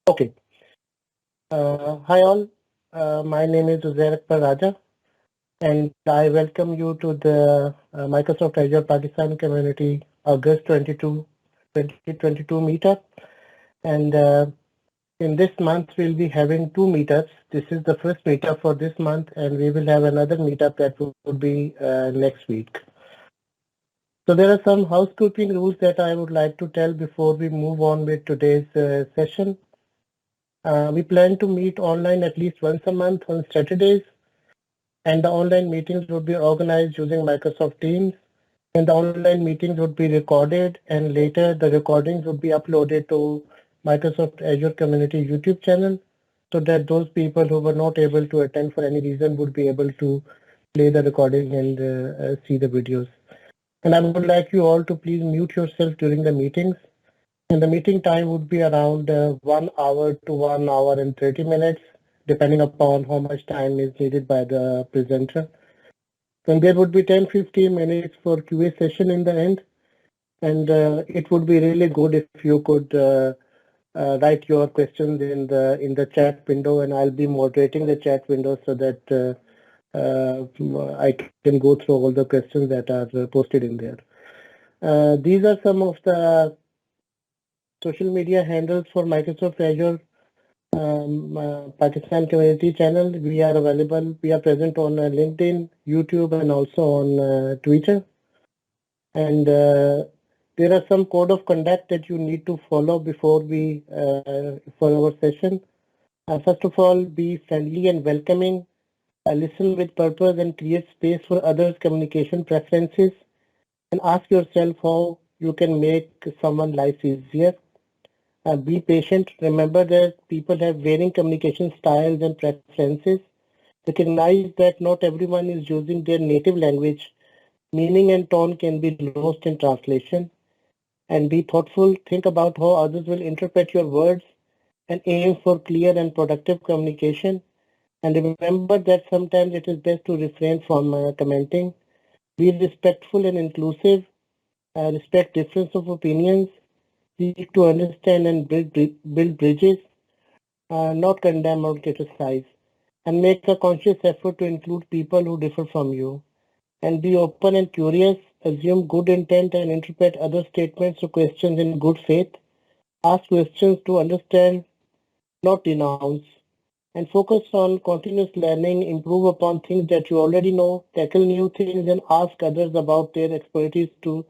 Okay. Hi all. My name is Uzair Raja, and I welcome you to the Microsoft Azure Pakistan Community August 2022 meetup. And in this month, we'll be having two meetups. This is the first meetup for this month, and we will have another meetup that would be next week. So there are some housekeeping rules that I would like to tell before we move on with today's session. We plan to meet online at least once a month on Saturdays, and the online meetings would be organized using Microsoft Teams. And the online meetings would be recorded, and later the recordings would be uploaded to Microsoft Azure Community YouTube channel, so that those people who were not able to attend for any reason would be able to play the recording and see the videos. And I would like you all to please mute yourself during the meetings. And the meeting time would be around 1 hour to 1 hour and 30 minutes, depending upon how much time is needed by the presenter. And there would be 10-15 minutes for QA session in the end. And it would be really good if you could write your questions in the chat window, and I'll be moderating the chat window so that I can go through all the questions that are posted in there. These are some of the social media handles for Microsoft Azure Pakistan Community Channel. We are available. We are present on LinkedIn, YouTube, and also on Twitter. And there are some code of conduct that you need to follow before we for our session. First of all, be friendly and welcoming. Listen with purpose and create space for others' communication preferences. And ask yourself how you can make someone's life easier. Be patient. Remember that people have varying communication styles and preferences. Recognize that not everyone is using their native language. Meaning and tone can be lost in translation. And be thoughtful. Think about how others will interpret your words and aim for clear and productive communication. And remember that sometimes it is best to refrain from commenting. Be respectful and inclusive. Respect difference of opinions. Seek to understand and build bridges, not condemn or criticize. And make a conscious effort to include people who differ from you. And be open and curious. Assume good intent and interpret other statements or questions in good faith. Ask questions to understand, not denounce. And focus on continuous learning, improve upon things that you already know, tackle new things, and ask others about their expertise to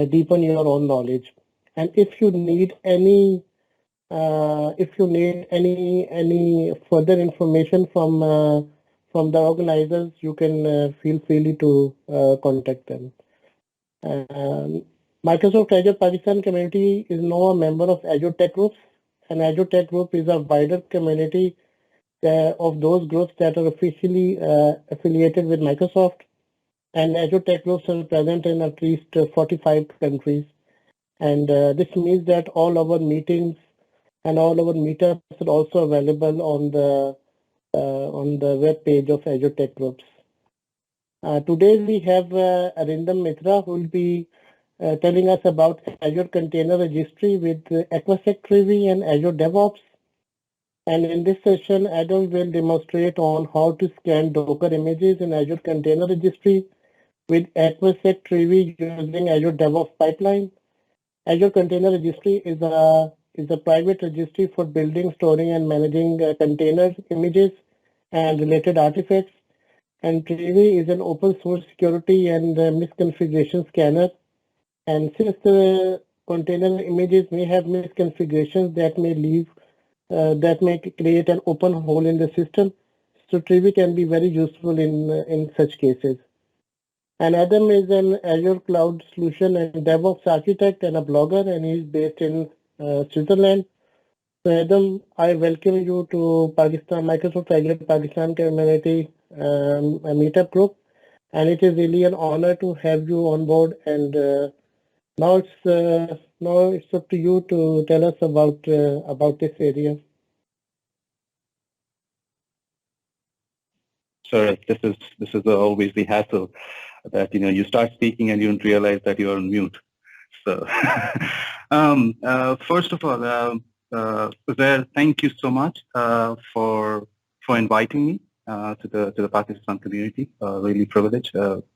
deepen your own knowledge. And if you need any further information from the organizers, you can feel free to contact them. Microsoft Azure Pakistan community is now a member of Azure Tech Groups, and Azure Tech Group is a wider community of those groups that are officially affiliated with Microsoft. And Azure Tech Groups are present in at least 45 countries. And this means that all our meetings and all our meetups are also available on the web page of Azure Tech Groups. Today we have Arindam Mitra, who will be telling us about Azure Container Registry with Aquasec Trivy and Azure DevOps. And in this session, Adam will demonstrate on how to scan Docker images in Azure Container Registry with Aquasec Trivy using Azure DevOps Pipeline. Azure Container Registry is a private registry for building, storing, and managing container images and related artifacts. And Trivy is an open source security and misconfiguration scanner. And since the container images may have misconfigurations that may create an open hole in the system, so Trivy can be very useful in such cases. And Adam is an Azure Cloud Solution and DevOps architect and a blogger, and he's based in Switzerland. So Adam, I welcome you to Microsoft Azure Pakistan Community Meetup group, and it is really an honor to have you on board. And now it's up to you to tell us about this area. Sorry, this is always the hassle that you start speaking and you don't realize that you're on mute. So first of all, Uzair, thank you so much for inviting me to the Pakistan community. Really privileged.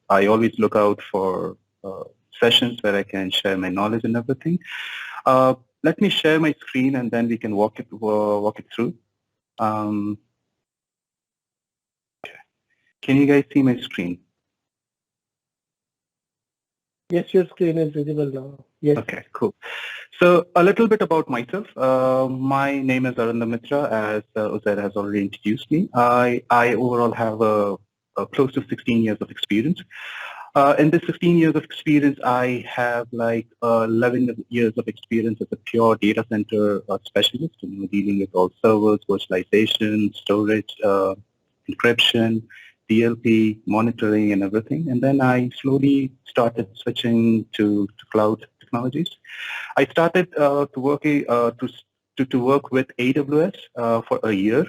I always look out for sessions where I can share my knowledge and everything. Let me share my screen and then we can walk it through. Can you guys see my screen? Yes, your screen is visible now. Yes. Okay, cool. So a little bit about myself. My name is Arindam Mitra, as Uzair has already introduced me. I overall have a close to 16 years of experience. In this 16 years of experience, I have like 11 years of experience as a pure data center specialist, dealing with all servers, virtualization, storage, encryption, DLP, monitoring, and everything. And then I slowly started switching to cloud technologies. I started to work with AWS for a year.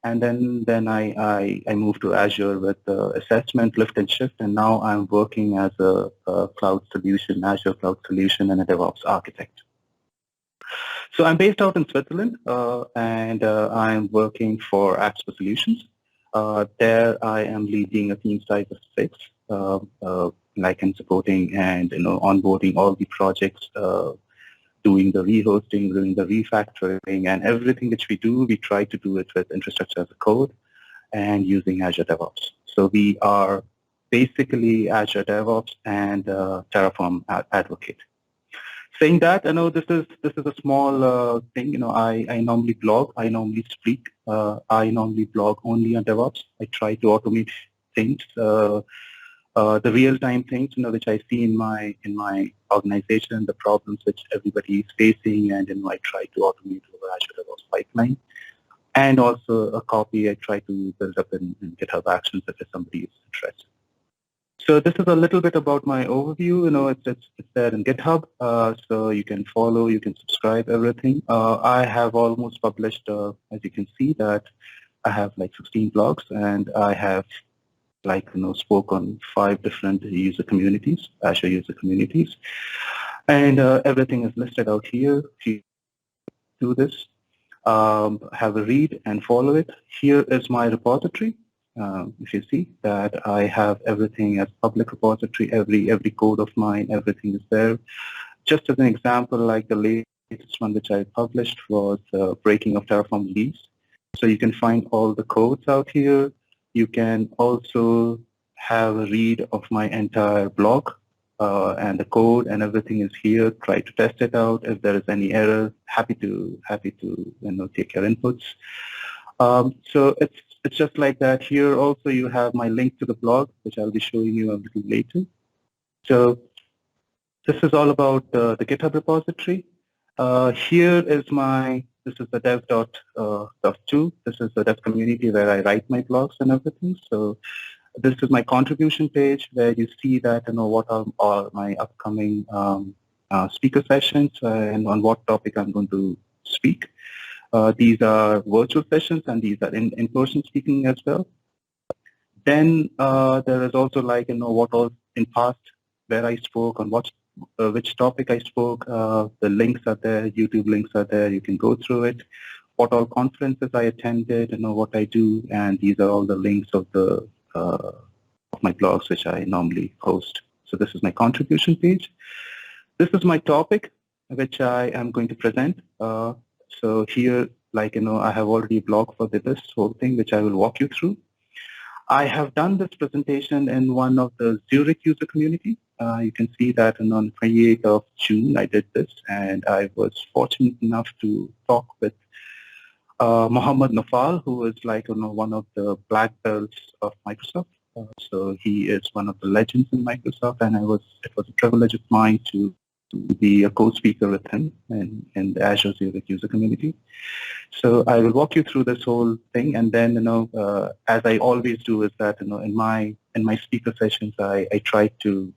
And then I moved to Azure with assessment, lift and shift, and now I'm working as a cloud solution, Azure cloud solution, and a DevOps architect. So I'm based out in Switzerland, and I'm working for Axpo Solutions. There I am leading a team size of 6, like and supporting and onboarding all the projects, doing the rehosting, doing the refactoring, and everything which we do, we try to do it with infrastructure as a code and using Azure DevOps. So we are basically Azure DevOps and Terraform advocate. Saying that, I know this is a small thing. I normally blog, I normally speak, I normally blog only on DevOps. I try to automate things. The real-time things, which I see in my organization, the problems which everybody is facing, and I try to automate over Azure DevOps Pipeline, and also a copy I try to build up in GitHub Actions if somebody is interested. So this is a little bit about my overview. It's there in GitHub, so you can follow, you can subscribe, everything. I have almost published, as you can see, that I have like 16 blogs, and I have spoke on 5 different user communities, Azure user communities, and everything is listed out here. If you do this, have a read and follow it. Here is my repository. If you see that I have everything as public repository, every code of mine, everything is there. Just as an example, like the latest one which I published was breaking of Terraform release. So you can find all the codes out here. You can also have a read of my entire blog and the code and everything is here. Try to test it out. If there is any error, happy to take your inputs. So it's just like that. Here also you have my link to the blog, which I'll be showing you a little later. So this is all about the GitHub repository. Here is this is the dev.2. This is the dev community where I write my blogs and everything. So this is my contribution page where you see that what are all my upcoming speaker sessions and on what topic I'm going to speak. These are virtual sessions and these are in-person speaking as well. Then there is also what all in past where I spoke on which topic I spoke. The links are there, YouTube links are there. You can go through it. What all conferences I attended, what I do, and these are all the links of my blogs which I normally post. So this is my contribution page. This is my topic which I am going to present. So here, I have already blogged for this whole thing which I will walk you through. I have done this presentation in one of the Zurich user community. You can see that on 28th of June I did this, and I was fortunate enough to talk with Mohammed Nafal, who is one of the black belts of Microsoft. So he is one of the legends in Microsoft, and it was a privilege of mine to be a co-speaker with him in the Azure Zurich user community. So I will walk you through this whole thing, and then as I always do, is that in my speaker sessions I try to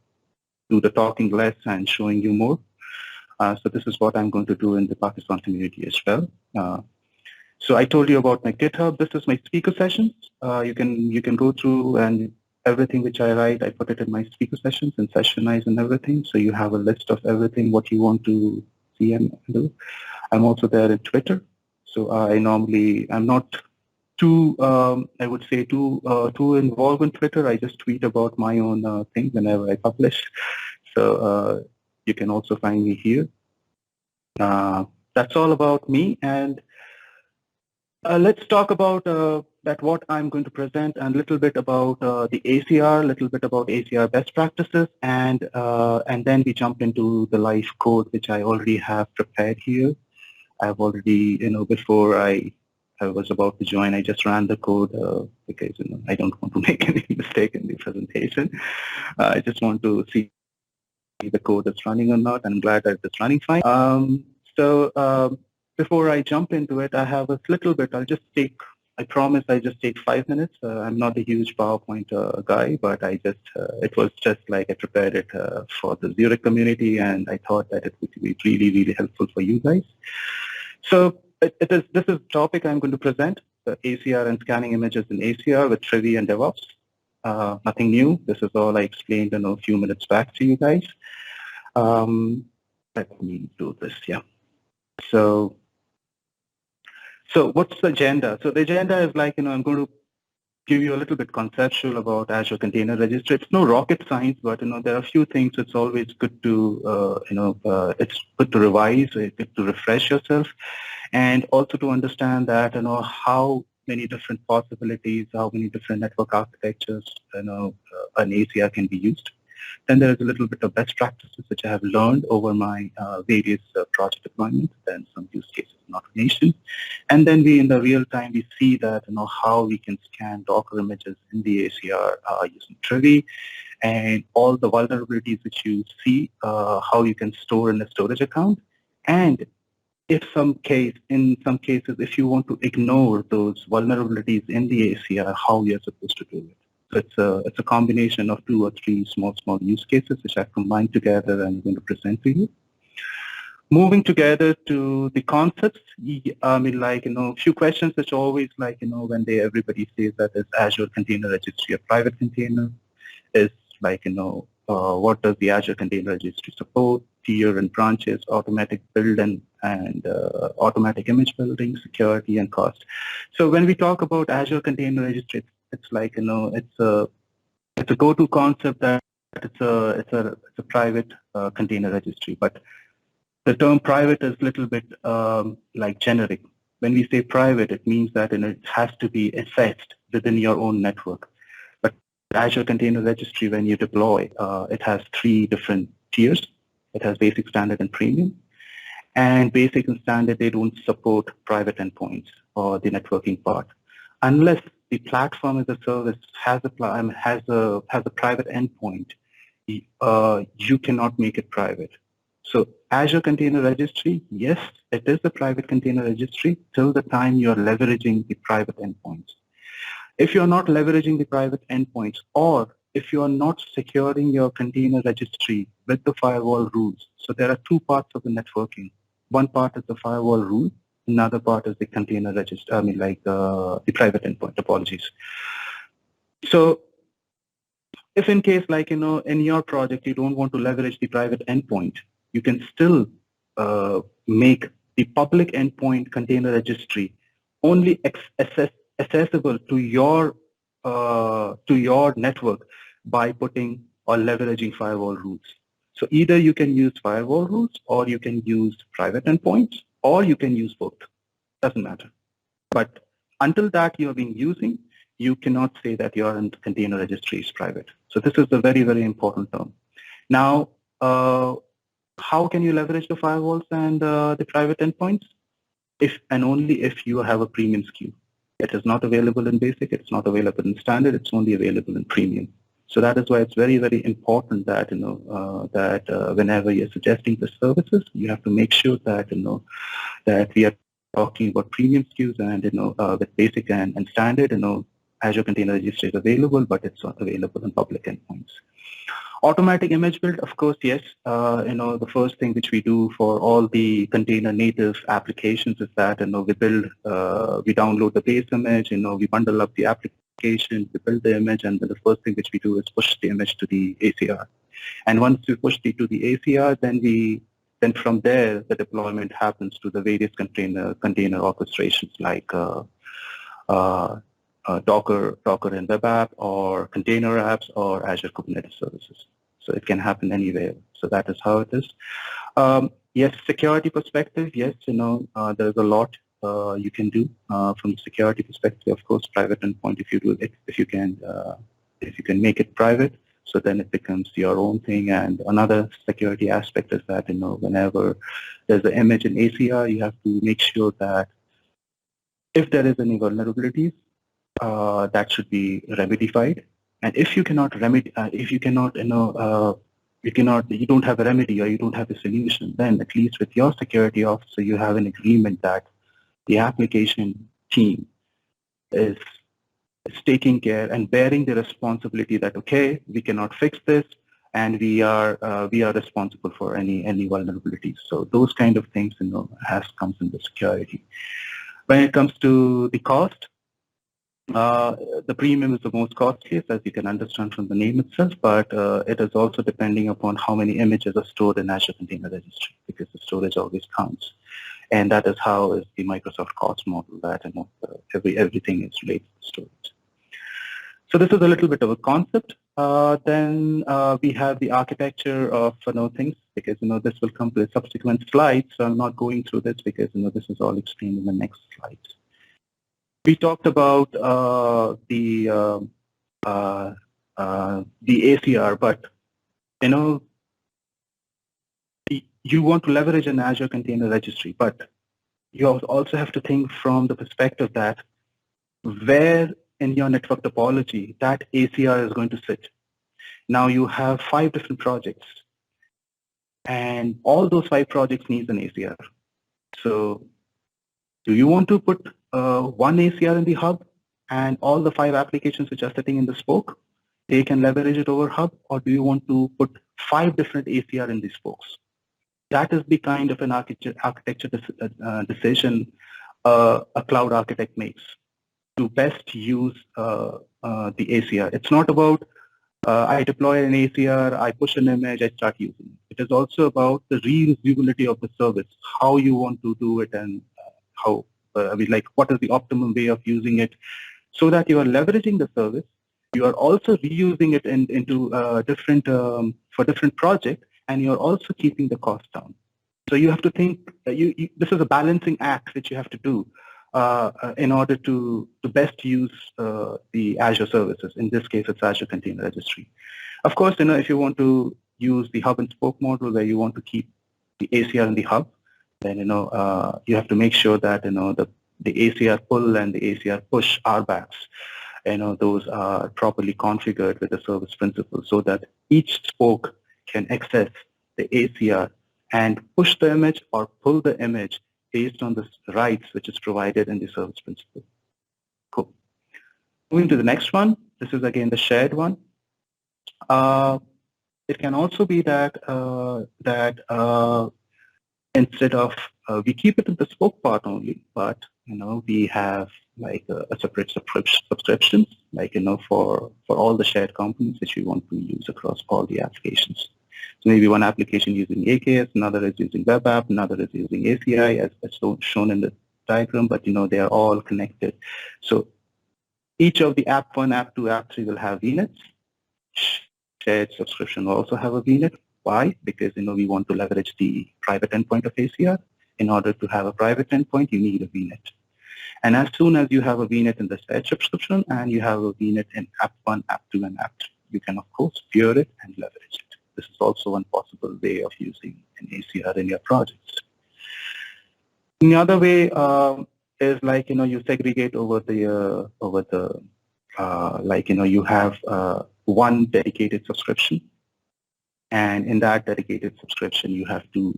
do the talking less and showing you more. So this is what I'm going to do in the Pakistan community as well. So I told you about my GitHub. This is my speaker sessions. You can go through and everything which I write, I put it in my speaker sessions and sessionize and everything. So you have a list of everything what you want to see and do. I'm also there in Twitter. So I'm not too, I would say, too involved in Twitter. I just tweet about my own thing whenever I publish. So you can also find me here. That's all about me. And let's talk about that what I'm going to present and a little bit about the ACR, a little bit about ACR best practices, and then we jump into the live code, which I already have prepared here. I've already, before I was about to join, I just ran the code because I don't want to make any mistake in the presentation. I just want to see the code is running or not, and I'm glad that it's running fine. So before I jump into it, I have a little bit. I promise I just take 5 minutes. I'm not a huge PowerPoint guy, but it was just like I prepared it for the Zurich community, and I thought that it would be really, really helpful for you guys. So this is the topic I'm going to present, the ACR and scanning images in ACR with Trivy and DevOps. Nothing new. This is all I explained a few minutes back to you guys. Let me do this, yeah. So what's the agenda? So the agenda is like, I'm going to give you a little bit conceptual about Azure Container Registry. It's no rocket science, but, there are a few things it's always good to, it's good to revise, it's good to refresh yourself, and also to understand that, how many different possibilities, how many different network architectures, an ACR can be used. Then there is a little bit of best practices which I have learned over my various project deployments, then some use cases in automation. And then in the real time, we see that, how we can scan Docker images in the ACR using Trivy, and all the vulnerabilities which you see, how you can store in a storage account. And in some cases, if you want to ignore those vulnerabilities in the ACR, how you're supposed to do it. So it's a combination of 2 or 3 small use cases which I've combined together and I'm going to present to you. Moving together to the concepts, a few questions which always when everybody says that is Azure Container Registry a private container, is what does the Azure Container Registry support, tier and branches, automatic build and automatic image building, security and cost. So when we talk about Azure Container Registry, it's a go-to concept that it's a private container registry, but the term private is a little bit generic. When we say private, it means that it has to be assessed within your own network. But Azure Container Registry, when you deploy, it has 3 different tiers. It has basic, standard, and premium. And basic and standard, they don't support private endpoints or the networking part, unless the platform as a service has a private endpoint. You cannot make it private. So Azure Container Registry, yes, it is a private container registry till the time you're leveraging the private endpoints. If you're not leveraging the private endpoints, or if you're not securing your container registry with the firewall rules, so there are 2 parts of the networking. One part is the firewall rule, another part is the container registry, the private endpoint, apologies. So if in case in your project you don't want to leverage the private endpoint, you can still make the public endpoint container registry only accessible to your network by putting or leveraging firewall rules. So either you can use firewall rules, or you can use private endpoints, or you can use both. Doesn't matter. But until that you have been using, you cannot say that your container registry is private. So this is a very, very important term. Now, how can you leverage the firewalls and the private endpoints? If and only if you have a premium SKU. It is not available in basic, it's not available in standard, it's only available in premium. So that is why it's very, very important that whenever you're suggesting the services, you have to make sure that that we are talking about premium SKUs, and with basic and standard, Azure Container Registry is available, but it's not available in public endpoints. Automatic image build, of course, yes. The first thing which we do for all the container native applications is that we build, we download the base image, we bundle up the application, we build the image, and then the first thing which we do is push the image to the ACR. And once we push it to the ACR, then we then from there, the deployment happens to the various container orchestrations like Docker in web app, or container apps, or Azure Kubernetes services. So it can happen anywhere. So that is how it is. Yes, security perspective. Yes, there's a lot you can do from the security perspective. Of course, private endpoint. If you can make it private, so then it becomes your own thing. And another security aspect is that whenever there's an image in ACR, you have to make sure that if there is any vulnerabilities, that should be remedied. And if you cannot remedy, if you cannot, you don't have a remedy or you don't have a solution, then at least with your security officer, you have an agreement that the application team is taking care and bearing the responsibility that, okay, we cannot fix this, and we are responsible for any vulnerabilities. So those kind of things, comes in the security. When it comes to the cost, the premium is the most costliest, as you can understand from the name itself, but it is also depending upon how many images are stored in Azure Container Registry, because the storage always counts. And that is how is the Microsoft cost model, that everything is related to storage. So this is a little bit of a concept. Then we have the architecture of things, because this will come to a subsequent slide. So I'm not going through this because this is all explained in the next slides. We talked about the ACR, but you want to leverage an Azure Container Registry, but you also have to think from the perspective that where in your network topology that ACR is going to sit. Now you have 5 different projects, and all those 5 projects needs an ACR. So do you want to put one ACR in the hub, and all the 5 applications which are sitting in the spoke, they can leverage it over hub, or do you want to put 5 different ACR in these spokes? That is the kind of an architecture decision a cloud architect makes to best use the ACR. It's not about I deploy an ACR, I push an image, I start using it. It is also about the reusability of the service, how you want to do it, and how, what is the optimum way of using it, so that you are leveraging the service. You are also reusing it into for different projects, and you are also keeping the cost down. So you have to think, this is a balancing act that you have to do in order to best use the Azure services. In this case, it's Azure Container Registry. Of course, if you want to use the hub and spoke model where you want to keep the ACR in the hub, then you have to make sure that the ACR pull and the ACR push RBACs, those are properly configured with the service principal, so that each spoke can access the ACR and push the image or pull the image based on the rights which is provided in the service principal. Cool. Moving to the next one. This is again the shared one. It can also be that instead of we keep it in the spoke part only, but we have like a separate subscriptions, like for all the shared components which we want to use across all the applications. So maybe one application using AKS, another is using web app, another is using ACI, as shown in the diagram, but they are all connected. So each of the app 1, app 2, app 3 will have VNets. Shared subscription will also have a VNet. Why? Because we want to leverage the private endpoint of ACR. In order to have a private endpoint, you need a VNet. And as soon as you have a VNet in the shared subscription and you have a VNet in app 1, app 2, and app 3, you can of course peer it and leverage it. This is also one possible way of using an ACR in your projects. The other way is like you segregate over the you have one dedicated subscription, and in that dedicated subscription you have two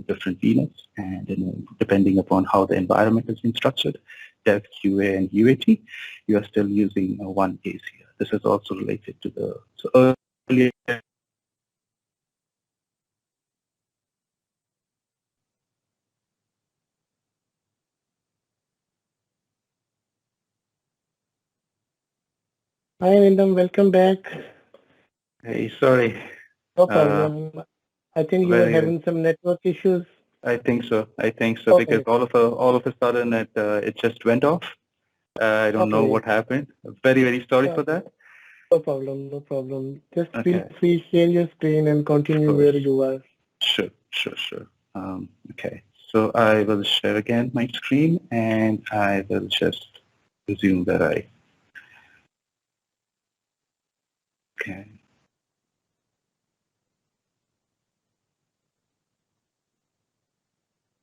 different VNets, and depending upon how the environment has been structured, Dev, QA, and UAT, you are still using one ACR. This is also related to the earlier. Hi, Arindam, welcome back. Hey, sorry. No problem. I think you were having some network issues. I think so. Okay. Because all of a sudden it just went off. I don't know what happened. Very sorry for that. No problem. No problem. Just feel free, share your screen and continue where you are. Sure. Okay. So I will share again my screen, and I will just assume that okay.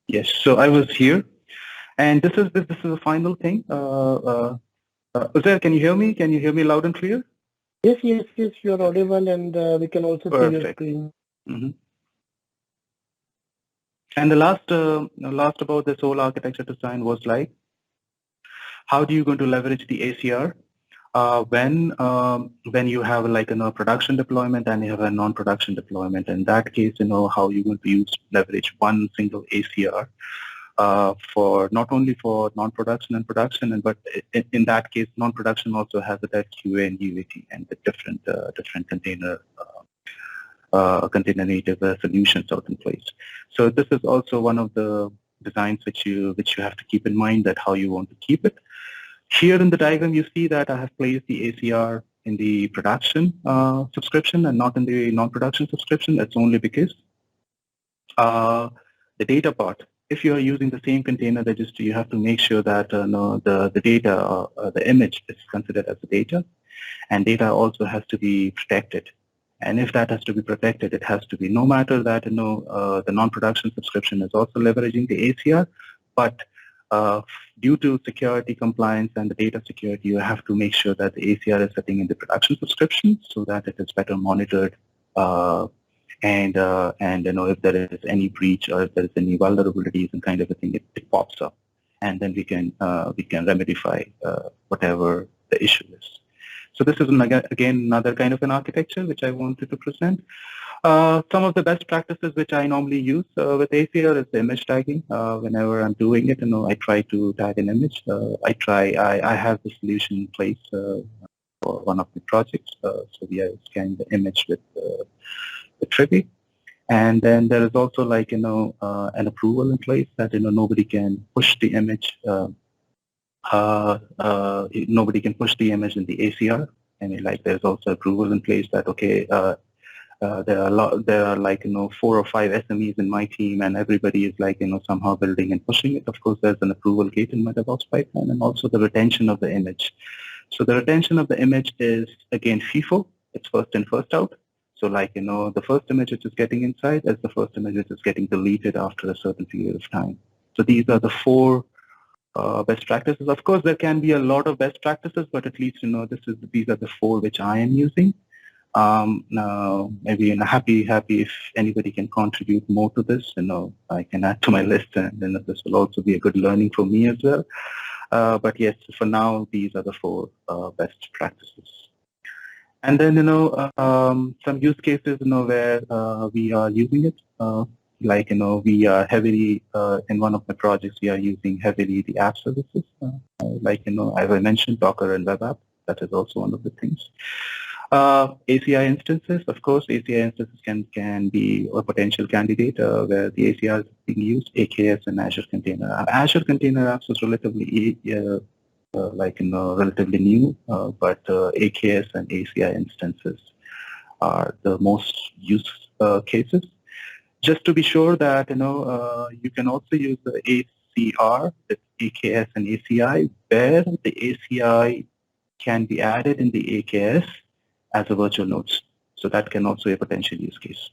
Yes. So I was here, and this is the final thing. Uzair, can you hear me? Can you hear me loud and clear? Yes. You're audible, and we can also see your screen. Mm-hmm. And the last about this whole architecture design was like, how do you going to leverage the ACR when you have like a production deployment and you have a non-production deployment? In that case, how you're going to leverage one single ACR for not only for non-production and production, but in that case, non-production also has that QA and UAT and the different container native solutions out in place. So this is also one of the designs which you have to keep in mind, that how you want to keep it. Here in the diagram, you see that I have placed the ACR in the production subscription and not in the non-production subscription. That's only because the data part, if you are using the same container registry, you have to make sure that the data, the image is considered as the data, and data also has to be protected. And if that has to be protected, it has to be, no matter that the non-production subscription is also leveraging the ACR, but due to security compliance and the data security, you have to make sure that the ACR is sitting in the production subscription so that it is better monitored, and if there is any breach or if there is any vulnerabilities and kind of a thing, it pops up, and then we can remedify whatever the issue is. So this is again another kind of an architecture which I wanted to present. Some of the best practices which I normally use with ACR is the image tagging. Whenever I'm doing it, I try to tag an image. I have the solution in place for one of the projects. So we are scanning the image with Trivy. And then there is also like, an approval in place that, nobody can push the image. Nobody can push the image in the ACR. I mean, like there's also approval in place that, okay, there are like, 4 or 5 SMEs in my team, and everybody is like, somehow building and pushing it. Of course, there's an approval gate in my DevOps pipeline, and also the retention of the image. So the retention of the image is, again, FIFO. It's first in, first out. So like, the first image which is getting inside is the first image which is getting deleted after a certain period of time. So these are the 4 best practices. Of course, there can be a lot of best practices, but at least, these are the 4 which I am using. Now, maybe happy if anybody can contribute more to this, I can add to my list, and then this will also be a good learning for me as well. But yes, for now, these are the 4 best practices. And then, some use cases, where we are using it. Like, we are heavily, in one of my projects, we are using heavily the app services. Like, as I mentioned, Docker and web app. That is also one of the things. ACI instances, of course, ACI instances can be a potential candidate where the ACI is being used, AKS and Azure Container. Azure Container Apps is relatively relatively new, but AKS and ACI instances are the most used cases. Just to be sure that, you can also use the ACR, the AKS and ACI, where the ACI can be added in the AKS as a virtual nodes. So that can also be a potential use case.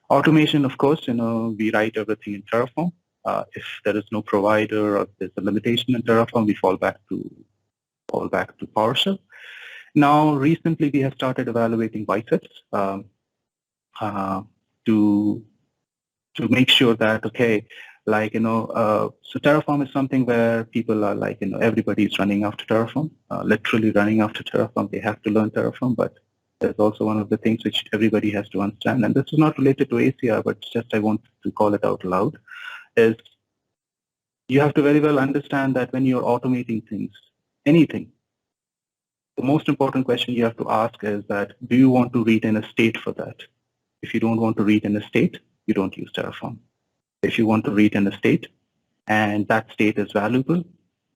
Automation, of course, we write everything in Terraform. If there is no provider or there's a limitation in Terraform, we fall back to PowerShell. Now, recently we have started evaluating biceps to make sure that, okay, like, so Terraform is something where people are like, everybody is running after Terraform, literally running after Terraform. They have to learn Terraform, but there's also one of the things which everybody has to understand, and this is not related to ACR, but just I want to call it out loud, is you have to very well understand that when you're automating things, anything, the most important question you have to ask is that, do you want to retain a state for that? If you don't want to read in a state, you don't use Terraform. If you want to read in a state and that state is valuable,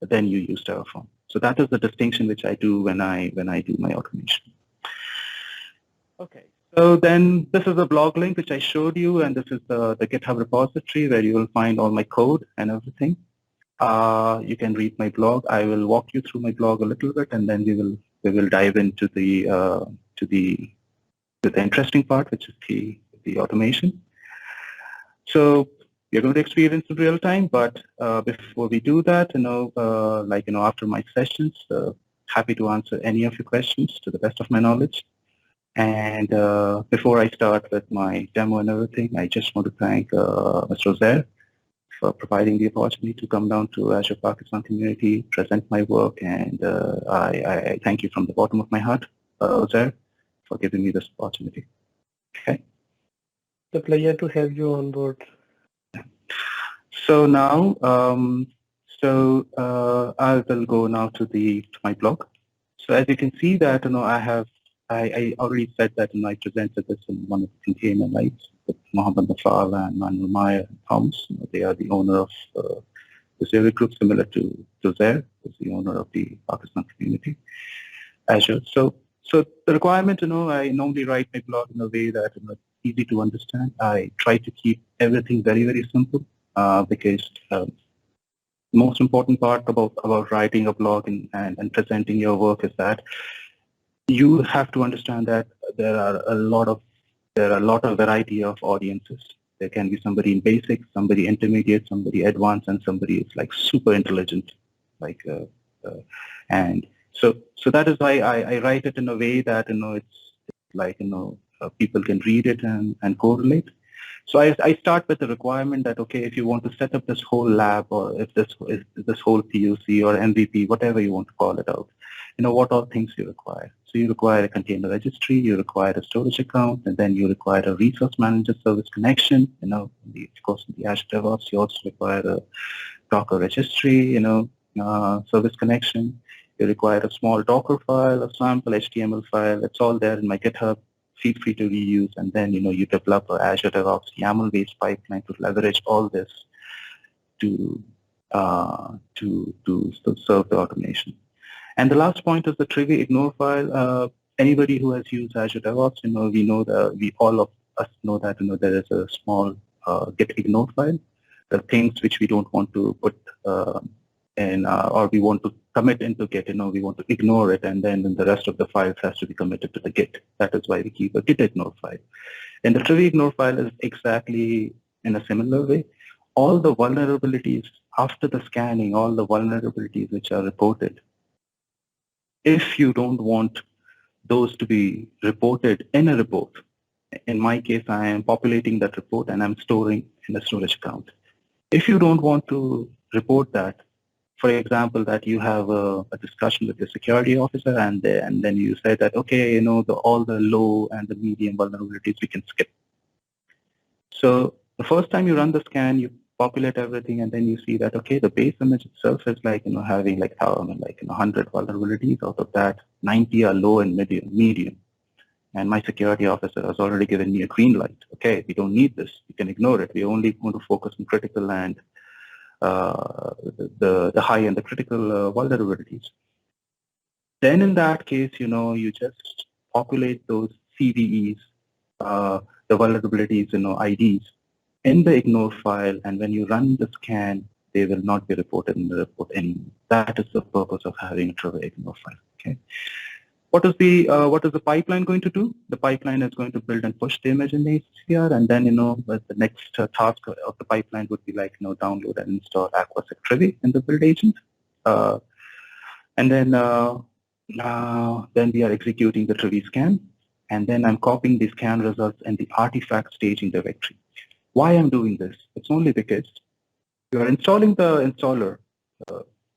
then you use Terraform. So that is the distinction which I do when I do my automation. Okay, so then this is a blog link which I showed you, and this is the GitHub repository where you will find all my code and everything. You can read my blog. I will walk you through my blog a little bit, and then we will dive into the interesting part, which is the automation. So you're going to experience in real time, but before we do that, after my sessions, happy to answer any of your questions to the best of my knowledge. And before I start with my demo and everything, I just want to thank Mr. Uzair for providing the opportunity to come down to Azure Pakistan community, present my work, and I thank you from the bottom of my heart, Uzair, for giving me this opportunity. Okay. It's a pleasure to have you on board. So now, I will go now to my blog. So as you can see that I already said that I presented this in one of the container nights with Mohammed Nafal and Manuel Meyer and Thomas. They are the owner of the Azure group, similar to Zaire, who's the owner of the Pakistan community, Azure. So the requirement, I normally write my blog in a way that it's easy to understand. I try to keep everything very, very simple because the most important part about writing a blog and presenting your work is that you have to understand that there are a lot of variety of audiences. There can be somebody in basic, somebody intermediate, somebody advanced, and somebody is like super intelligent. And so that is why I write it in a way that it's like people can read it and correlate. So I start with the requirement that okay, if you want to set up this whole lab, or if this whole POC or MVP, whatever you want to call it out, what all things you require. So you require a container registry, you require a storage account, and then you require a resource manager service connection. Of course, in the Azure DevOps, you also require a Docker registry, service connection. You require a small Docker file, a sample HTML file. It's all there in my GitHub. Feel free to reuse, and then you develop an Azure DevOps YAML-based pipeline to leverage all this to serve the automation. And the last point is the Trivy ignore file. Anybody who has used Azure DevOps, we all of us know that there is a small git ignore file. The things which we don't want to put in, or we want to commit into Git, we want to ignore it, and then the rest of the files has to be committed to the Git. That is why we keep a git ignore file. And the Trivy ignore file is exactly in a similar way. All the vulnerabilities after the scanning, all the vulnerabilities which are reported, if you don't want those to be reported in a report, in my case, I am populating that report and I'm storing in a storage account. If you don't want to report that, for example, that you have a discussion with your security officer and then you say that, okay, all the low and the medium vulnerabilities we can skip. So the first time you run the scan, you populate everything, and then you see that, okay, the base image itself is having 100 vulnerabilities. Out of that, 90 are low and medium. And my security officer has already given me a green light. Okay, we don't need this. You can ignore it. We only want to focus on critical and the high and the critical vulnerabilities. Then in that case, you just populate those CVEs, the vulnerabilities, IDs in the ignore file, and when you run the scan, they will not be reported in the report anymore. That is the purpose of having a Trivy ignore file. Okay. What is the pipeline going to do? The pipeline is going to build and push the image in the HCR, and then the next task of the pipeline would be download and install Aquasec Trivy in the build agent, and then we are executing the Trivy scan, and then I'm copying the scan results in the artifact staging directory. Why I'm doing this? It's only because you are installing the installer.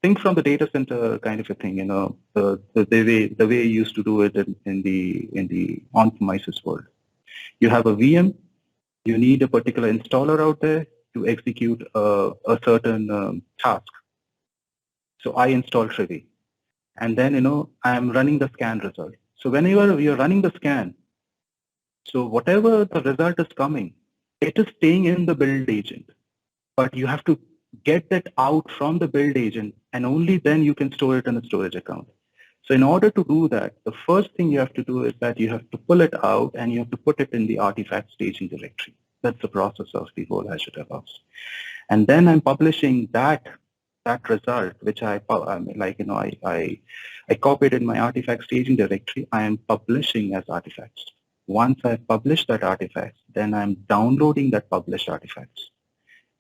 Think from the data center kind of a thing, the way you used to do it in the on-premises world. You have a VM. You need a particular installer out there to execute a certain task. So I install Trivy, and then I'm running the scan result. So whenever you're running the scan, So whatever the result is coming, it is staying in the build agent, but you have to get that out from the build agent, and only then you can store it in a storage account. So in order to do that, the first thing you have to do is that you have to pull it out and you have to put it in the artifact staging directory. That's the process of the whole Azure DevOps. And then I'm publishing that result, which I copied in my artifact staging directory. I am publishing as artifacts. Once I publish that artifact, then I'm downloading that published artifacts.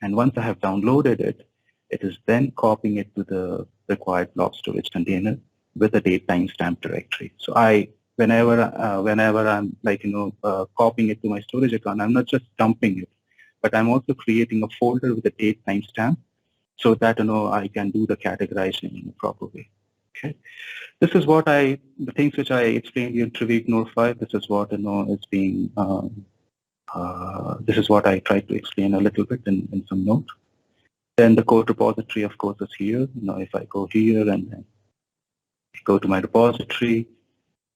And once I have downloaded it, it is then copying it to the required blob storage container with a date timestamp directory. So whenever I'm copying it to my storage account, I'm not just dumping it, but I'm also creating a folder with a date timestamp so that I can do the categorization in a proper way. Okay, this is what the things which I explained in Trivy Ignore 5. This is what is being. This is what I tried to explain a little bit in some note. Then the code repository, of course, is here. If I go here and then go to my repository,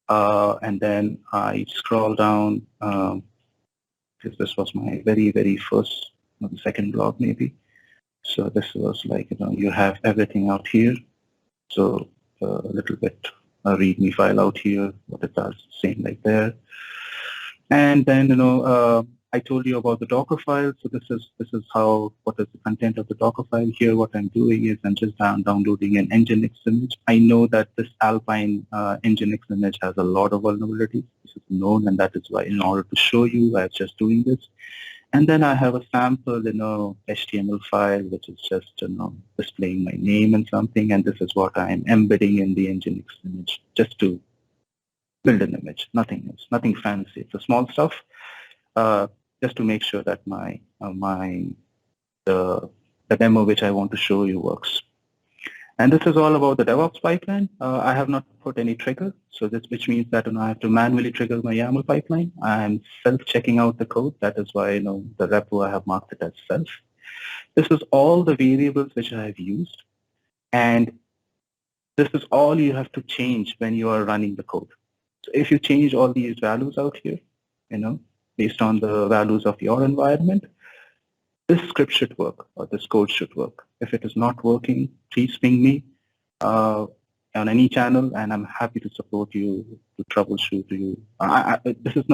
and then I scroll down, because this was my very first, the second blog maybe. So this was like, you have everything out here. So a little bit a README file out here, what it does, same like there. And then, I told you about the Docker file. So this is what is the content of the Docker file here. What I'm doing is I'm just downloading an Nginx image. I know that this Alpine Nginx image has a lot of vulnerabilities. This is known, and that is why in order to show you, I'm just doing this. And then I have a sample, HTML file, which is just, displaying my name and something. And this is what I'm embedding in the Nginx image just to build an image, nothing else, nothing fancy. It's a small stuff, just to make sure that the demo which I want to show you works. And this is all about the DevOps pipeline. I have not put any trigger, so which means that I have to manually trigger my YAML pipeline. I'm self-checking out the code. That is why the repo I have marked it as self. This is all the variables which I have used, and this is all you have to change when you are running the code. So if you change all these values out here, based on the values of your environment, this script should work, or this code should work. If it is not working, please ping me on any channel, and I'm happy to support you to troubleshoot you. This is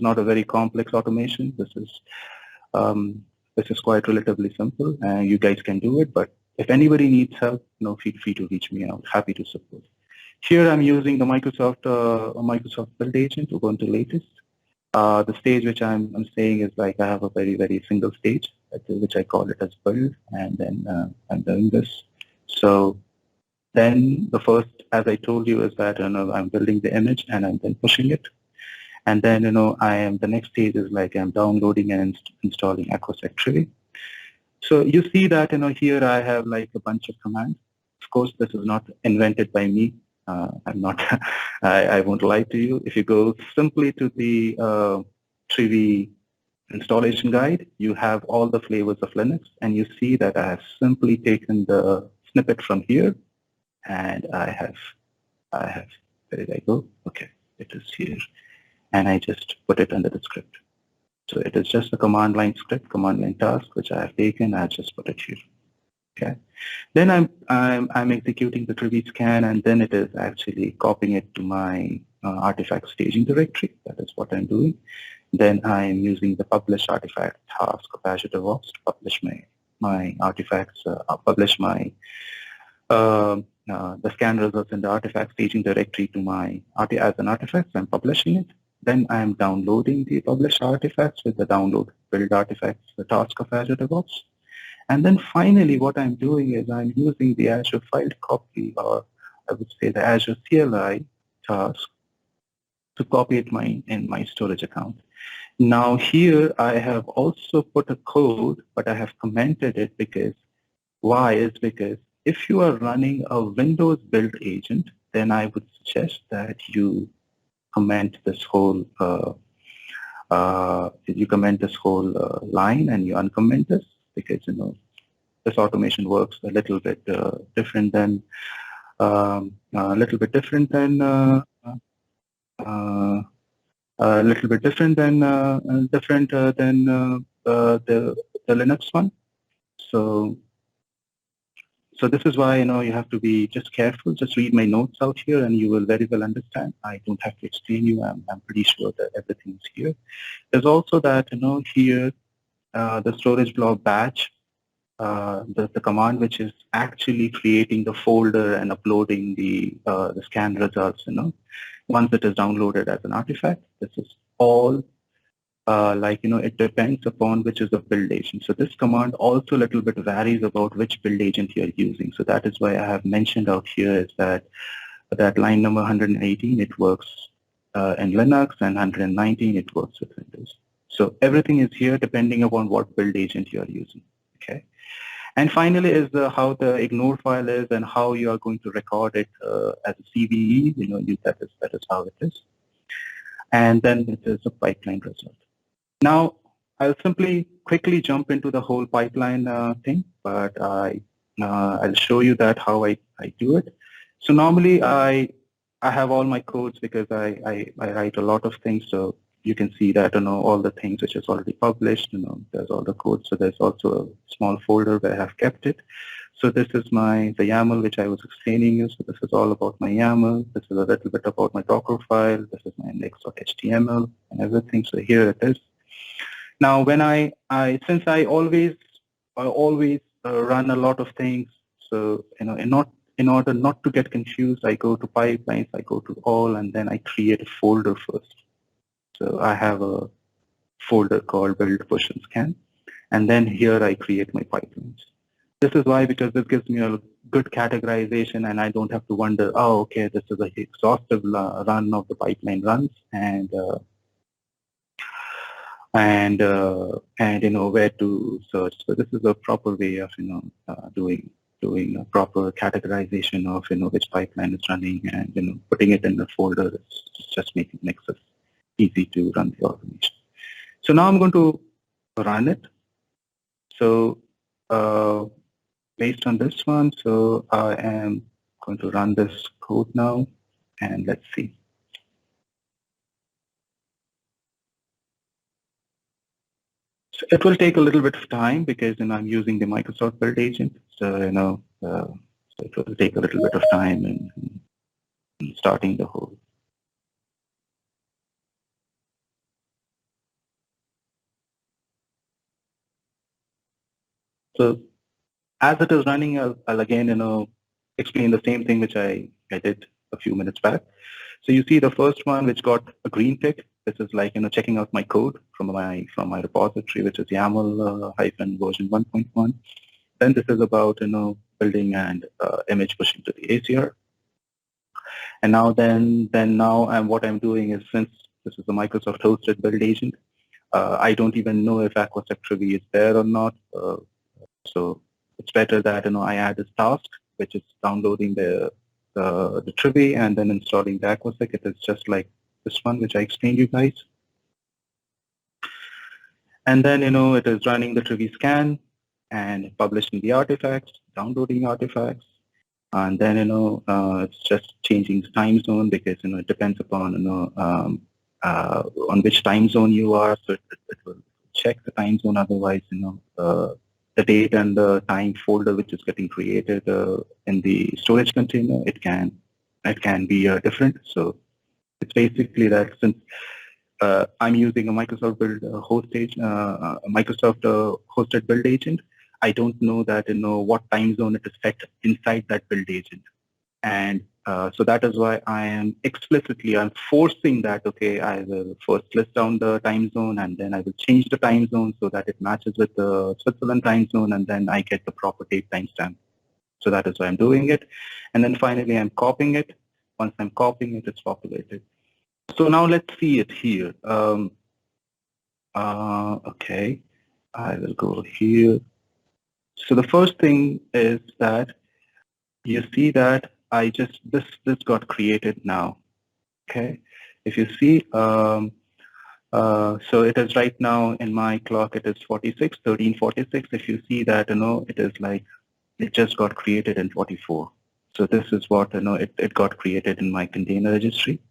not a very complex automation. This is quite relatively simple, and you guys can do it. But if anybody needs help, feel free to reach me out. Happy to support. Here I'm using the Microsoft Build Agent, Ubuntu latest. The stage which I'm saying is like I have a very single stage, which I call it as build, and then I'm doing this. So then the first, as I told you, is that I'm building the image and I'm then pushing it, and then the next stage is like I'm downloading and installing Aquasec Trivy. So you see that here I have like a bunch of commands. Of course, this is not invented by me. I'm not. I won't lie to you. If you go simply to the Trivy installation guide, you have all the flavors of Linux, and you see that I have simply taken the snippet from here, and I have. Where did I go? Okay, it is here, and I just put it under the script. So it is just a command line script, command line task, which I have taken. I just put it here. Okay. Then I'm executing the Trivy scan, and then it is actually copying it to my artifact staging directory. That is what I'm doing. Then I'm using the publish artifact task of Azure DevOps to publish my artifacts, publish my the scan results in the artifact staging directory to my as an artifact. So I'm publishing it. Then I'm downloading the published artifacts with the download build artifacts, the task of Azure DevOps. And then finally, what I'm doing is I'm using the Azure file copy, or I would say the Azure CLI task, to copy it in my storage account. Now here I have also put a code, but I have commented it because if you are running a Windows build agent, then I would suggest that you comment this whole line and you uncomment this, because this automation works a little bit different than a little bit different than the Linux one. So this is why, you have to be just careful. Just read my notes out here and you will very well understand. I don't have to explain you. I'm pretty sure that everything is here. There's also that, here, the storage block batch, the command which is actually creating the folder and uploading the scan results, once it is downloaded as an artifact. This is all it depends upon which is the build agent. So this command also a little bit varies about which build agent you're using. So that is why I have mentioned out here is that line number 118, it works in Linux, and 119, it works with Windows. So everything is here depending upon what build agent you're using. Okay. And finally is how the ignore file is and how you are going to record it as a CVE. That is how it is. And then it is a pipeline result. Now, I'll simply quickly jump into the whole pipeline thing, but I'll show you that how I do it. So normally I have all my codes because I write a lot of things. So you can see that, all the things which is already published, there's all the code. So there's also a small folder where I have kept it. So this is the YAML which I was explaining you. So this is all about my YAML. This is a little bit about my Docker file. This is my index.html and everything. So here it is. Now, when since I always run a lot of things, so in order not to get confused, I go to pipelines, I go to all, and then I create a folder first. So I have a folder called build, push, and scan, and then here I create my pipelines. This is why, because this gives me a good categorization, and I don't have to wonder, oh, okay, this is a exhaustive run of the pipeline runs, and where to search. So this is a proper way of doing a proper categorization of which pipeline is running, and putting it in the folder. It's just makes it easy to run the automation. So now I'm going to run it. So based on this one, so I am going to run this code now, and let's see. So it will take a little bit of time because I'm using the Microsoft build agent. So so it will take a little bit of time in starting the whole. So as it is running, I'll again explain the same thing which I did a few minutes back. So you see the first one which got a green tick. This is like checking out my code from my repository, which is YAML -version 1.1. Then this is about building and image pushing to the ACR. And now what I'm doing is, since this is a Microsoft hosted build agent, I don't even know if Aquasec Trivy is there or not. So it's better that I add this task, which is downloading the Trivy and then installing the Aquasec. It is just like this one, which I explained you guys. And then it is running the Trivy scan and publishing the artifacts, downloading artifacts, and then it's just changing the time zone because it depends upon on which time zone you are. So it will check the time zone. Otherwise, the date and the time folder which is getting created in the storage container, it can be different. So it's basically that since I'm using a Microsoft build Microsoft hosted build agent, I don't know that what time zone it is set inside that build agent, and so that is why I'm forcing that. Okay, I will first list down the time zone, and then I will change the time zone so that it matches with the Switzerland time zone, and then I get the proper date timestamp. So that is why I'm doing it, and then finally I'm copying it. Once I'm copying it, it's populated. So now let's see it here. Okay, I will go here. So the first thing is that you see that this got created now. Okay, if you see, so it is right now in my clock. It is 1346. If you see that it is like it just got created in 44. So this is what it got created in my container registry.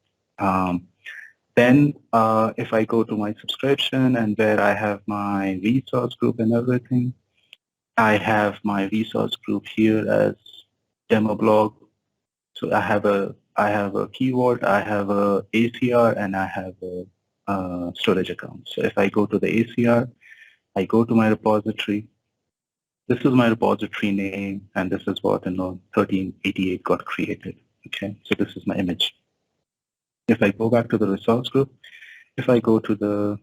Then if I go to my subscription and where I have my resource group and everything, I have my resource group here as demo blog. So I have a keyword, I have a ACR, and I have a storage account. So if I go to the ACR, I go to my repository. This is my repository name, and this is what 1388 got created. Okay, so this is my image. If I go back to the resource group, if I go to the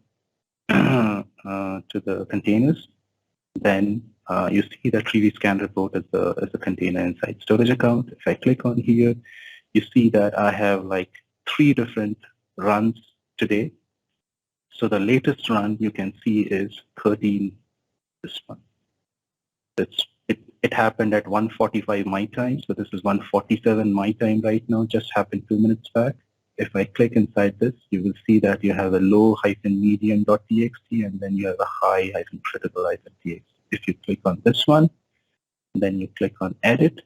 to the containers, then you see that Trivy scan report is a container inside storage account. If I click on here, you see that I have like 3 different runs today. So the latest run you can see is 13, this one. It happened at 1:45 my time. So this is 1:47 my time right now, just happened 2 minutes back. If I click inside this, you will see that you have a low-medium.txt and then you have a high-critical-txt. If you click on this one, then you click on edit,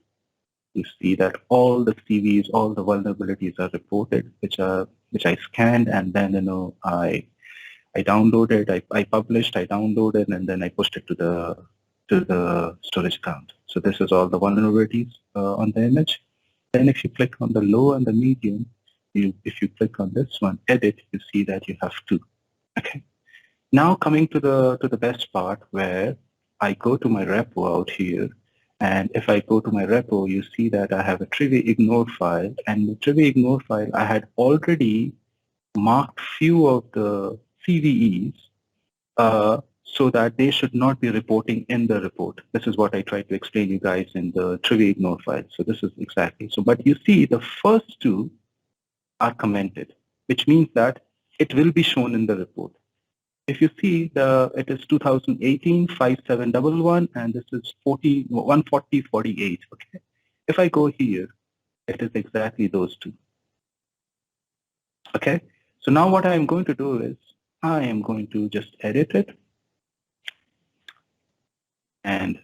you see that all the CVs, all the vulnerabilities are reported, which I scanned, and then I downloaded, I published, I downloaded, and then I pushed it to the storage account. So this is all the vulnerabilities on the image. Then if you click on the low and the medium, if you click on this one, edit, you see that you have 2. Okay. Now coming to the best part, where I go to my repo out here, and if I go to my repo, you see that I have a Trivy ignore file, and the Trivy ignore file, I had already marked few of the CVEs so that they should not be reporting in the report. This is what I tried to explain you guys in the Trivy ignore file. So this is exactly so. But you see the first 2 are commented, which means that it will be shown in the report. If you see, it is 2018 5711, and this is 14048. Okay. If I go here, it is exactly those 2. Okay. So now what I am going to do is I am going to just edit it, and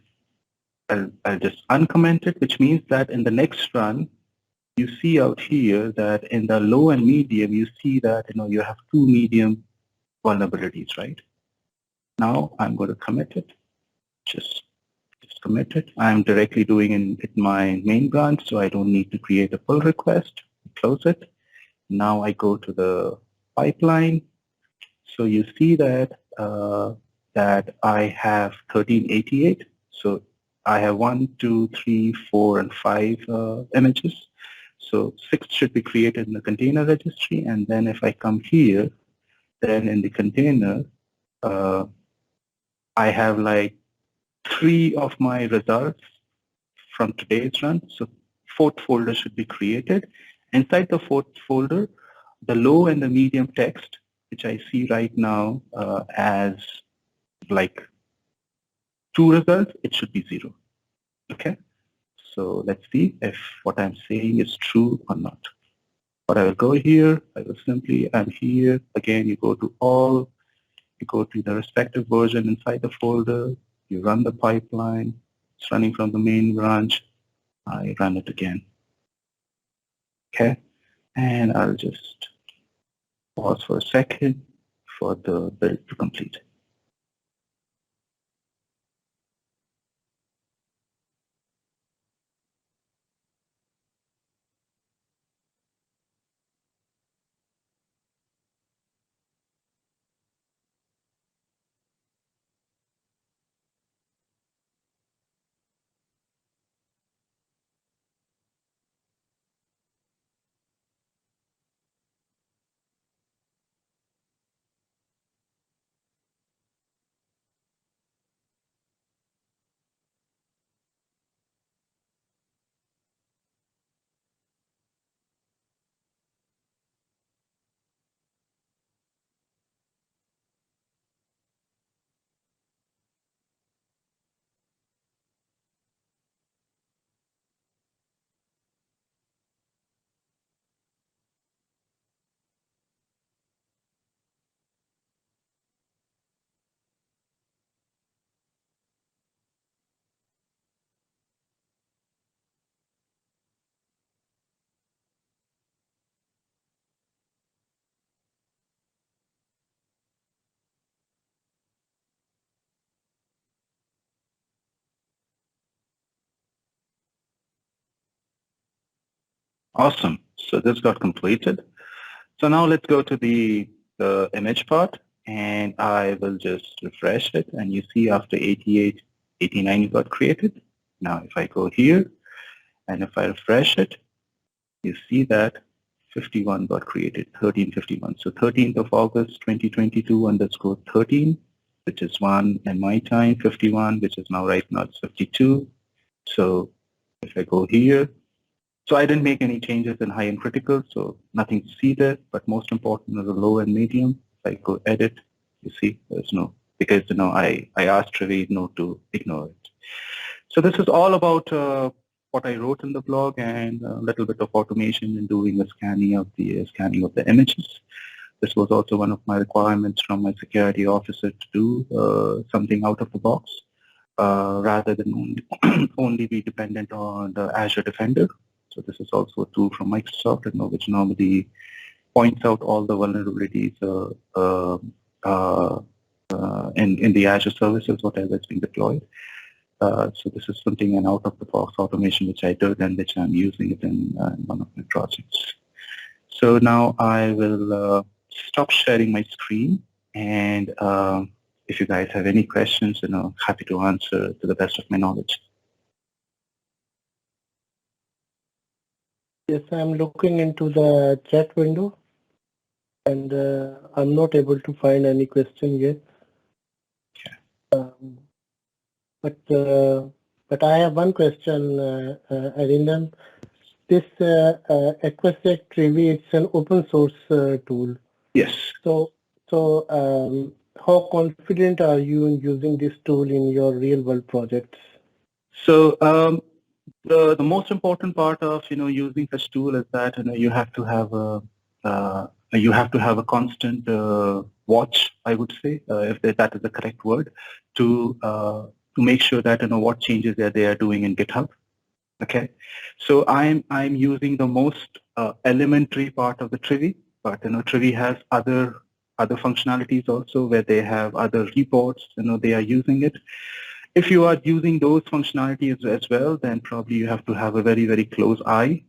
I'll just uncomment it, which means that in the next run, you see out here that in the low and medium, you see that you have 2 medium vulnerabilities, right? Now I'm going to commit it. Just commit it. I'm directly doing in my main branch, so I don't need to create a pull request. Close it. Now I go to the pipeline. So you see that that I have 1388. So I have 1, 2, 3, 4, and 5 images. So 6 should be created in the container registry, and then if I come here, then in the container, I have like 3 of my results from today's run. So 4th folder should be created. Inside the 4th folder, the low and the medium text, which I see right now as like 2 results, it should be 0. Okay. So let's see if what I'm saying is true or not. But I will go here. I will simply, I'm here. Again, you go to all, you go to the respective version inside the folder. You run the pipeline. It's running from the main branch. I run it again. Okay. And I'll just pause for a second for the build to complete. Awesome. So this got completed. So now let's go to the image part, and I will just refresh it, and you see after 88, 89 got created. Now if I go here, and if I refresh it, you see that 51 got created, 1351. So 13th of August, 2022 underscore 13, which is 1 in my time, 51, which is now right now it's 52. So if I go here, so I didn't make any changes in high and critical, so nothing to see there, but most important is the low and medium. If I go edit, you see there's no, because I asked Trivy not to ignore it. So this is all about what I wrote in the blog and a little bit of automation in doing the scanning of the images. This was also one of my requirements from my security officer to do something out of the box rather than only be dependent on the Azure Defender. So this is also a tool from Microsoft, which normally points out all the vulnerabilities in the Azure services, whatever is being deployed. So this is something an out-of-the-box automation which I did and which I'm using it in one of my projects. So now I will stop sharing my screen, and if you guys have any questions, happy to answer to the best of my knowledge. Yes, I'm looking into the chat window, and I'm not able to find any question yet. Um, but I have one question, Arindam. This Aquasec Trivy, it's an open source tool. Yes. So how confident are you in using this tool in your real world projects? So the most important part of using such tool is that you have to have a constant watch, I would say, if that is the correct word, to make sure that what changes they are doing in GitHub. Okay, so I'm using the most elementary part of the Trivy, but Trivy has other functionalities also where they have other reports. They are using it. If you are using those functionalities as well, then probably you have to have a very, very close eye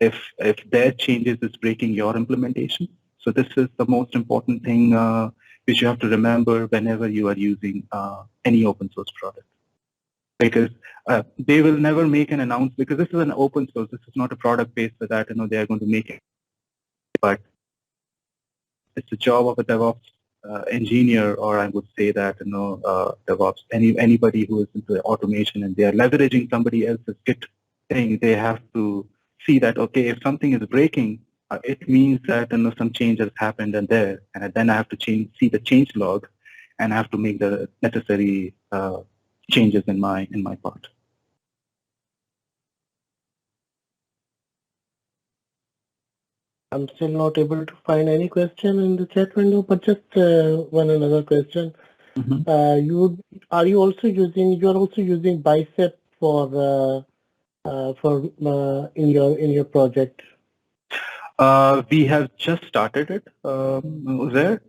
if their changes is breaking your implementation. So this is the most important thing which you have to remember whenever you are using any open source product. Because they will never make an announcement, because this is an open source, this is not a product based so that they are going to make it. But it's the job of a DevOps engineer, or I would say that DevOps, anybody who is into automation and they are leveraging somebody else's Git thing, they have to see that if something is breaking, it means that some change has happened and then I have to see the change log, and I have to make the necessary changes in my part. I'm still not able to find any question in the chat window, but just one another question. Mm-hmm. You are also using Bicep for in your project? We have just started it there.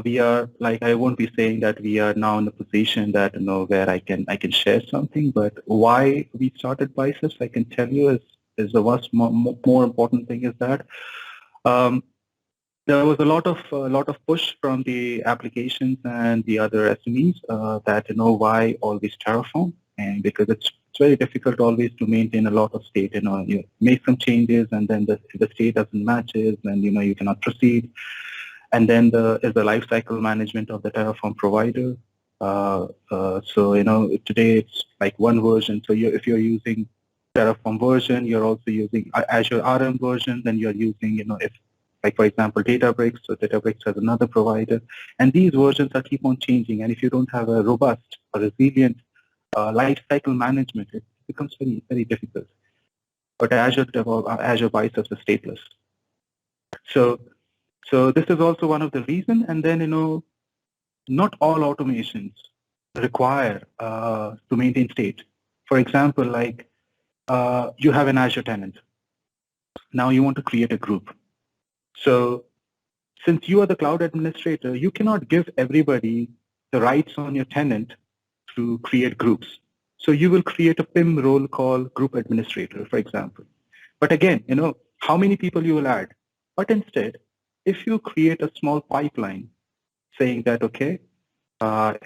We are I won't be saying that we are now in a position that where I can share something, but why we started Biceps, I can tell you is the more important thing is that there was a lot of push from the applications and the other SMEs that why always Terraform, and because it's very difficult always to maintain a lot of state. You make some changes and then the state doesn't matches, and you cannot proceed. And then is the lifecycle management of the Terraform provider. So today it's like one version. So if you're using Terraform version, you're also using Azure RM version, then you're using if like for example Databricks. So Databricks has another provider, and these versions are keep on changing. And if you don't have a robust or resilient lifecycle management, it becomes very, very difficult. But Azure Biceps is stateless. So this is also one of the reasons. And then not all automations require to maintain state. For example, like you have an Azure tenant. Now you want to create a group. So since you are the cloud administrator, you cannot give everybody the rights on your tenant to create groups. So you will create a PIM role called group administrator, for example. But again, how many people you will add? But instead, if you create a small pipeline saying that, okay,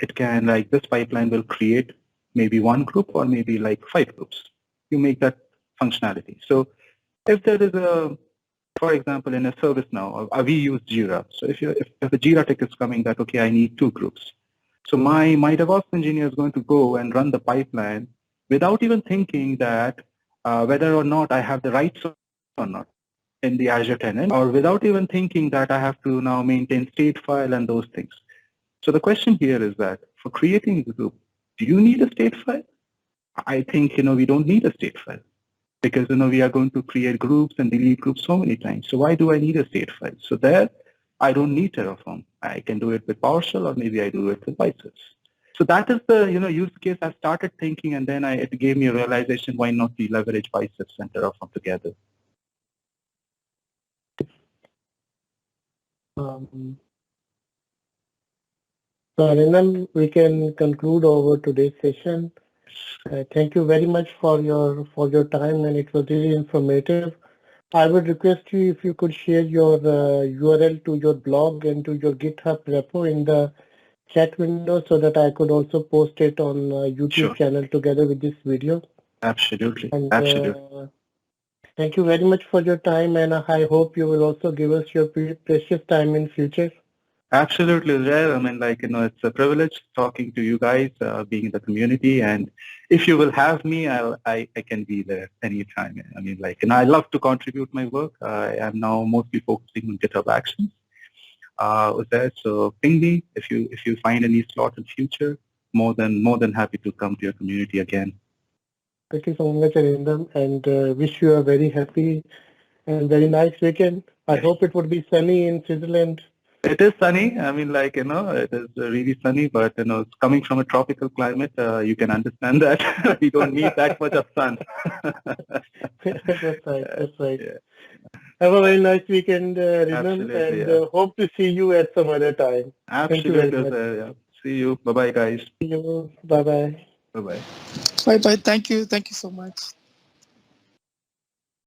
it can like this pipeline will create maybe one group or maybe like 5 groups. You make that functionality. So if there is for example, in a service now, we use Jira. So if a Jira ticket is coming that, okay, I need 2 groups. So my DevOps engineer is going to go and run the pipeline without even thinking that whether or not I have the rights or not in the Azure tenant, or without even thinking that I have to now maintain state file and those things. So the question here is that for creating the group, do you need a state file? I think, we don't need a state file because, we are going to create groups and delete groups so many times. So why do I need a state file? So there, I don't need Terraform. I can do it with PowerShell, or maybe I do it with Biceps. So that is the, use case I started thinking, and then it gave me a realization, why not we leverage Biceps and Terraform together? So Arindam, we can conclude over today's session. Thank you very much for your time, and it was really informative. I would request you if you could share your URL to your blog and to your GitHub repo in the chat window so that I could also post it on YouTube channel together with this video. Absolutely. And, absolutely. Thank you very much for your time, and I hope you will also give us your precious time in future. Absolutely, Rare. I mean, it's a privilege talking to you guys, being in the community. And if you will have me, I can be there anytime. I mean, I love to contribute my work. I am now mostly focusing on GitHub Actions. So ping me if you find any slot in future. More than happy to come to your community again. Thank you so much, Arindam, and wish you a very happy and very nice weekend. I hope it would be sunny in Switzerland. It is sunny. I mean, it is really sunny, but, it's coming from a tropical climate. You can understand that. We don't need that much of sun. That's right. That's right. Yeah. Have a very nice weekend, Arindam, and hope to see you at some other time. Absolutely. Thank you very much. See you. Bye-bye, guys. See you. Bye-bye. Bye-bye. Bye-bye. Thank you. Thank you so much.